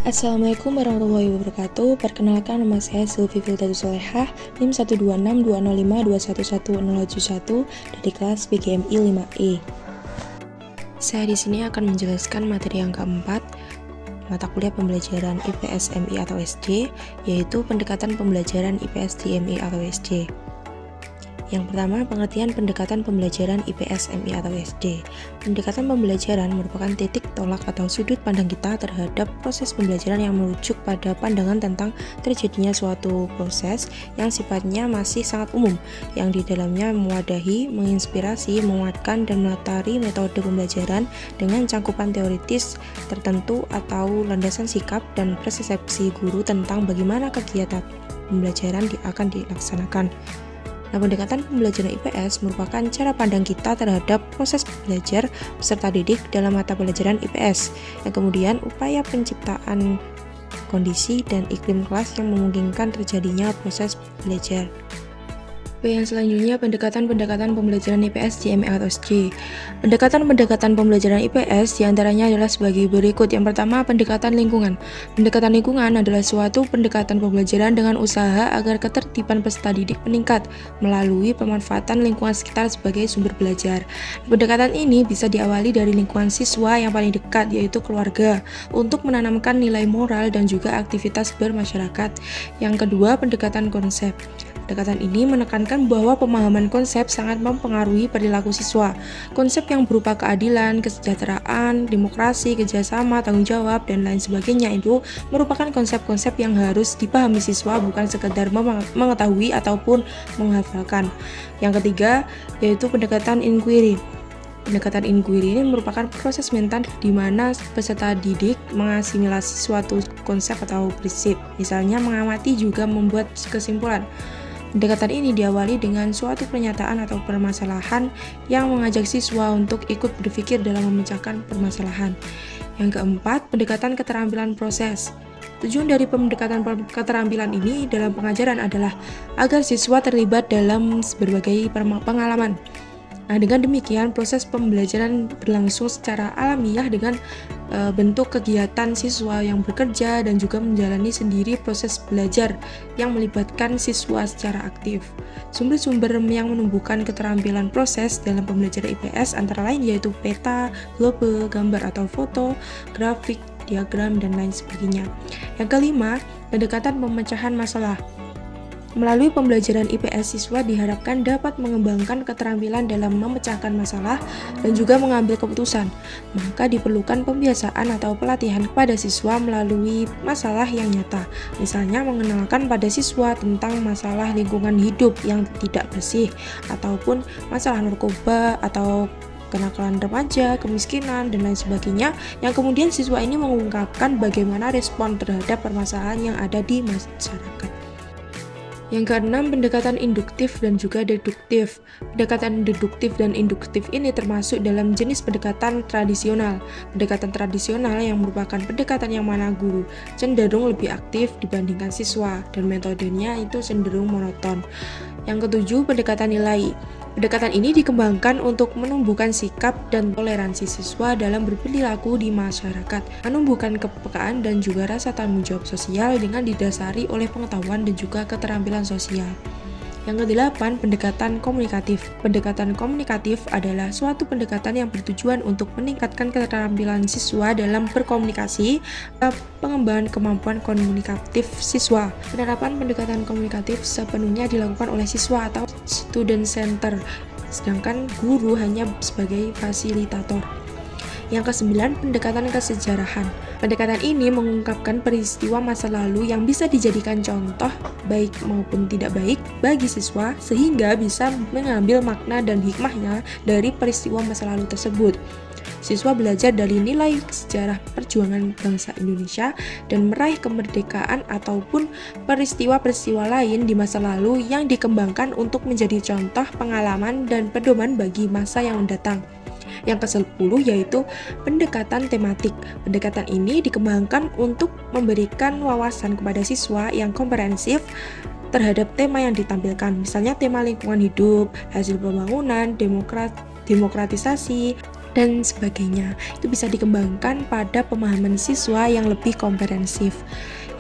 Assalamualaikum warahmatullahi wabarakatuh. Perkenalkan, nama saya Sylvie Fildatus Solehah, NIM 1262052117071 dari kelas PGMI 5E. Saya di sini akan menjelaskan materi yang keempat, mata kuliah pembelajaran IPS MI atau SD, yaitu pendekatan pembelajaran IPS di MI atau SD. Yang pertama, pengertian pendekatan pembelajaran IPS MI atau SD. Pendekatan pembelajaran merupakan titik tolak atau sudut pandang kita terhadap proses pembelajaran yang merujuk pada pandangan tentang terjadinya suatu proses yang sifatnya masih sangat umum, yang di dalamnya mewadahi, menginspirasi, menguatkan, dan melatari metode pembelajaran dengan cangkupan teoritis tertentu atau landasan sikap dan persepsi guru tentang bagaimana kegiatan pembelajaran akan dilaksanakan. Nah, pendekatan pembelajaran IPS merupakan cara pandang kita terhadap proses belajar peserta didik dalam mata pelajaran IPS, yang kemudian upaya penciptaan kondisi dan iklim kelas yang memungkinkan terjadinya proses belajar. Yang selanjutnya, pendekatan pembelajaran IPS di MI atau SD. Pendekatan pembelajaran IPS diantaranya adalah sebagai berikut. Yang pertama, pendekatan lingkungan. Pendekatan lingkungan adalah suatu pendekatan pembelajaran dengan usaha agar ketertiban peserta didik meningkat melalui pemanfaatan lingkungan sekitar sebagai sumber belajar. Pendekatan ini bisa diawali dari lingkungan siswa yang paling dekat, yaitu keluarga, untuk menanamkan nilai moral dan juga aktivitas bermasyarakat. Yang kedua, pendekatan konsep. Pendekatan ini menekankan bahwa pemahaman konsep sangat mempengaruhi perilaku siswa. Konsep yang berupa keadilan, kesejahteraan, demokrasi, kerjasama, tanggung jawab, dan lain sebagainya itu merupakan konsep-konsep yang harus dipahami siswa, bukan sekedar mengetahui ataupun menghafalkan. Yang ketiga, yaitu pendekatan inquiry. Pendekatan inquiry ini merupakan proses mental di mana peserta didik mengasimilasi suatu konsep atau prinsip, misalnya mengamati juga membuat kesimpulan. Pendekatan ini diawali dengan suatu pernyataan atau permasalahan yang mengajak siswa untuk ikut berpikir dalam memecahkan permasalahan. Yang keempat, pendekatan keterampilan proses. Tujuan dari pendekatan keterampilan ini dalam pengajaran adalah agar siswa terlibat dalam berbagai pengalaman. Nah, dengan demikian proses pembelajaran berlangsung secara alamiah dengan bentuk kegiatan siswa yang bekerja dan juga menjalani sendiri proses belajar yang melibatkan siswa secara aktif. Sumber-sumber yang menumbuhkan keterampilan proses dalam pembelajaran IPS antara lain yaitu peta, globe, gambar atau foto, grafik, diagram, dan lain sebagainya. Yang kelima, pendekatan pemecahan masalah. Melalui pembelajaran IPS, siswa diharapkan dapat mengembangkan keterampilan dalam memecahkan masalah dan juga mengambil keputusan. Maka diperlukan pembiasaan atau pelatihan kepada siswa melalui masalah yang nyata. Misalnya mengenalkan pada siswa tentang masalah lingkungan hidup yang tidak bersih, ataupun masalah narkoba atau kenakalan remaja, kemiskinan, dan lain sebagainya, yang kemudian siswa ini mengungkapkan bagaimana respon terhadap permasalahan yang ada di masyarakat. Yang keenam, pendekatan induktif dan juga deduktif. Pendekatan deduktif dan induktif ini termasuk dalam jenis pendekatan tradisional. Pendekatan tradisional yang merupakan pendekatan yang mana guru cenderung lebih aktif dibandingkan siswa dan metodenya itu cenderung monoton. Yang ketujuh, pendekatan nilai. Pendekatan ini dikembangkan untuk menumbuhkan sikap dan toleransi siswa dalam berperilaku di masyarakat, menumbuhkan kepekaan dan juga rasa tanggung jawab sosial dengan didasari oleh pengetahuan dan juga keterampilan sosial. Yang kedelapan, pendekatan komunikatif. Pendekatan komunikatif adalah suatu pendekatan yang bertujuan untuk meningkatkan keterampilan siswa dalam berkomunikasi, pengembangan kemampuan komunikatif siswa. Penerapan pendekatan komunikatif sepenuhnya dilakukan oleh siswa atau student center, sedangkan guru hanya sebagai fasilitator. Yang kesembilan, pendekatan kesejarahan. Pendekatan ini mengungkapkan peristiwa masa lalu yang bisa dijadikan contoh baik maupun tidak baik bagi siswa sehingga bisa mengambil makna dan hikmahnya dari peristiwa masa lalu tersebut. Siswa belajar dari nilai sejarah perjuangan bangsa Indonesia dan meraih kemerdekaan ataupun peristiwa-peristiwa lain di masa lalu yang dikembangkan untuk menjadi contoh pengalaman dan pedoman bagi masa yang mendatang. Yang ke-10 yaitu pendekatan tematik. Pendekatan ini dikembangkan untuk memberikan wawasan kepada siswa yang komprehensif terhadap tema yang ditampilkan. Misalnya tema lingkungan hidup, hasil pembangunan, demokratisasi, dan sebagainya. Itu bisa dikembangkan pada pemahaman siswa yang lebih komprehensif.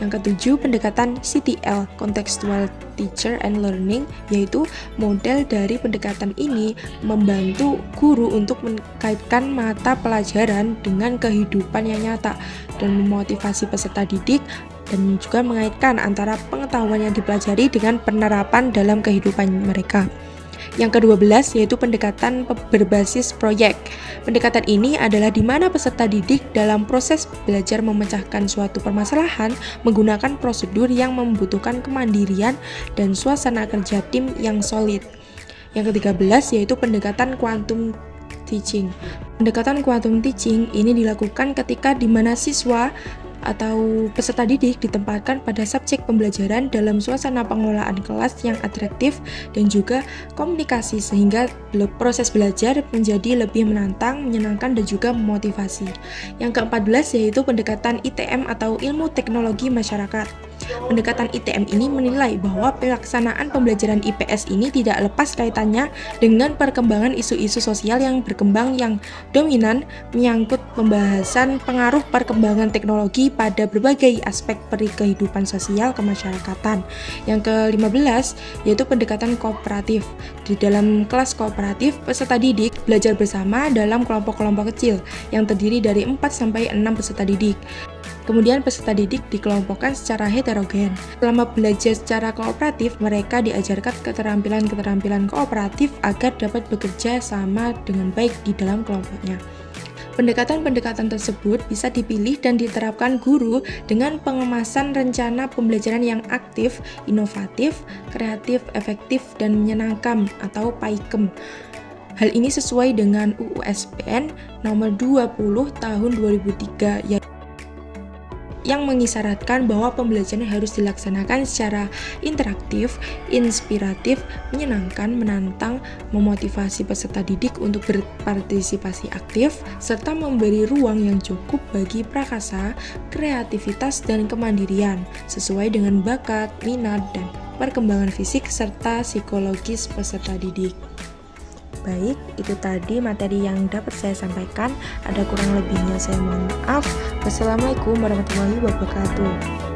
Yang ketujuh, pendekatan CTL, Contextual Teacher and Learning, yaitu model dari pendekatan ini membantu guru untuk mengkaitkan mata pelajaran dengan kehidupan yang nyata dan memotivasi peserta didik dan juga mengaitkan antara pengetahuan yang dipelajari dengan penerapan dalam kehidupan mereka. Yang ke-12 yaitu pendekatan berbasis proyek. Pendekatan ini adalah di mana peserta didik dalam proses belajar memecahkan suatu permasalahan menggunakan prosedur yang membutuhkan kemandirian dan suasana kerja tim yang solid. Yang ke-13 yaitu pendekatan quantum teaching. Pendekatan quantum teaching ini dilakukan ketika di mana siswa atau peserta didik ditempatkan pada subjek pembelajaran dalam suasana pengelolaan kelas yang atraktif dan juga komunikasi sehingga proses belajar menjadi lebih menantang, menyenangkan dan juga memotivasi. Yang ke-14 yaitu pendekatan ITM atau ilmu teknologi masyarakat. Pendekatan ITM ini menilai bahwa pelaksanaan pembelajaran IPS ini tidak lepas kaitannya dengan perkembangan isu-isu sosial yang berkembang yang dominan menyangkut pembahasan pengaruh perkembangan teknologi pada berbagai aspek kehidupan sosial kemasyarakatan. Yang ke-15 yaitu pendekatan kooperatif. Di dalam kelas kooperatif, peserta didik belajar bersama dalam kelompok-kelompok kecil yang terdiri dari 4-6 peserta didik. Kemudian peserta didik dikelompokkan secara heterogen. Selama belajar secara kooperatif, mereka diajarkan keterampilan-keterampilan kooperatif agar dapat bekerja sama dengan baik di dalam kelompoknya. Pendekatan-pendekatan tersebut bisa dipilih dan diterapkan guru dengan pengemasan rencana pembelajaran yang aktif, inovatif, kreatif, efektif, dan menyenangkan atau PAIKEM. Hal ini sesuai dengan UU SPN nomor 20 tahun 2003 yang mengisyaratkan bahwa pembelajaran harus dilaksanakan secara interaktif, inspiratif, menyenangkan, menantang, memotivasi peserta didik untuk berpartisipasi aktif, serta memberi ruang yang cukup bagi prakasa, kreativitas, dan kemandirian sesuai dengan bakat, minat, dan perkembangan fisik serta psikologis peserta didik. Baik, itu tadi materi yang dapat saya sampaikan. Ada kurang lebihnya saya mohon maaf. Wassalamualaikum warahmatullahi wabarakatuh.